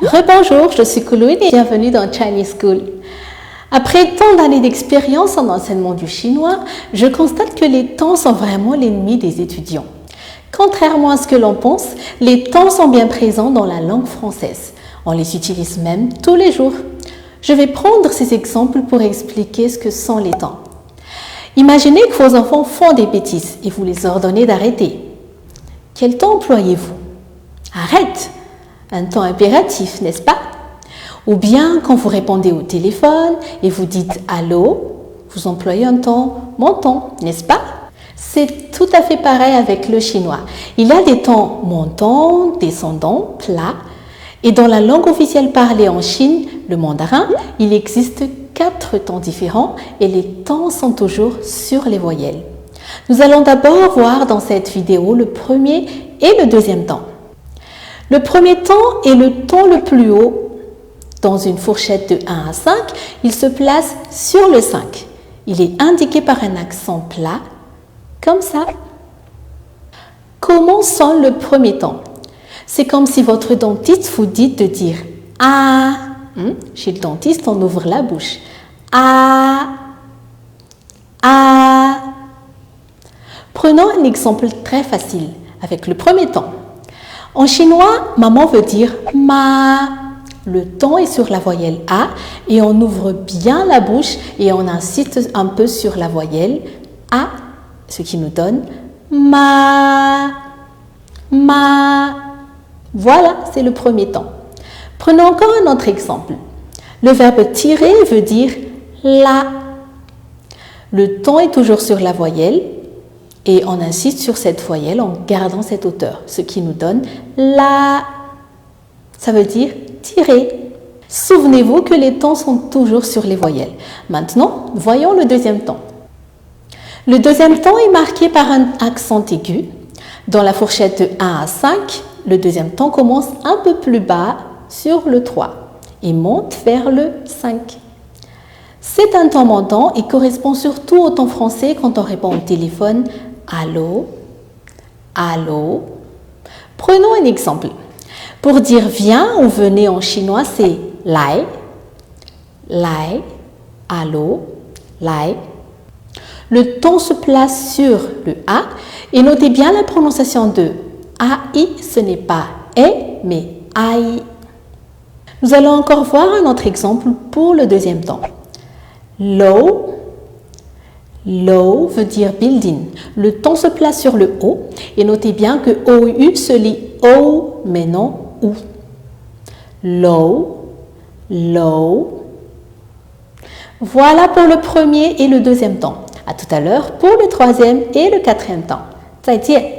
Rebonjour, je suis Kouloune et bienvenue dans Chinese School. Après tant d'années d'expérience en enseignement du chinois, je constate que les temps sont vraiment l'ennemi des étudiants. Contrairement à ce que l'on pense, les temps sont bien présents dans la langue française. On les utilise même tous les jours. Je vais prendre ces exemples pour expliquer ce que sont les temps. Imaginez que vos enfants font des bêtises et vous les ordonnez d'arrêter. Quel temps employez-vous? Arrête! Un temps impératif, n'est-ce pas? Ou bien quand vous répondez au téléphone et vous dites « Allô », vous employez un temps « mon temps », n'est-ce pas? C'est tout à fait pareil avec le chinois. Il y a des temps montant, descendant, plat. Et dans la langue officielle parlée en Chine, le mandarin, il existe 4 temps différents et les temps sont toujours sur les voyelles. Nous allons d'abord voir dans cette vidéo le premier et le deuxième temps. Le premier temps est le temps le plus haut. Dans une fourchette de 1 à 5, il se place sur le 5. Il est indiqué par un accent plat, comme ça. Comment sonne le premier temps? C'est comme si votre dentiste vous dit de dire « Ah ». Chez le dentiste, on ouvre la bouche. « Ah ». Ah. Prenons un exemple très facile avec le premier temps. En chinois, maman veut dire ma. Le temps est sur la voyelle A et on ouvre bien la bouche et on insiste un peu sur la voyelle A, ce qui nous donne ma. Ma. Voilà, c'est le premier temps. Prenons encore un autre exemple. Le verbe tirer veut dire la. Le temps est toujours sur la voyelle et on insiste sur cette voyelle en gardant cette hauteur, ce qui nous donne la. Ça veut dire tirer. Souvenez-vous que les temps sont toujours sur les voyelles. Maintenant, voyons le deuxième temps. Le deuxième temps est marqué par un accent aigu. Dans la fourchette de 1 à 5, le deuxième temps commence un peu plus bas sur le 3 et monte vers le 5. C'est un temps montant et correspond surtout au temps français quand on répond au téléphone « Allô »,« Allô ». Prenons un exemple. Pour dire « viens » ou « venez » en chinois, c'est « lai »,« lai »,« allô »,« lai ». Le temps se place sur le A et notez bien la prononciation de AI, ce n'est pas E, mais AI. Nous allons encore voir un autre exemple pour le deuxième temps. Low. Low veut dire building. Le temps se place sur le O et notez bien que OU se lit O mais non OU. Low, low. Voilà pour le premier et le deuxième temps. À tout à l'heure pour le troisième et le quatrième temps. 再见.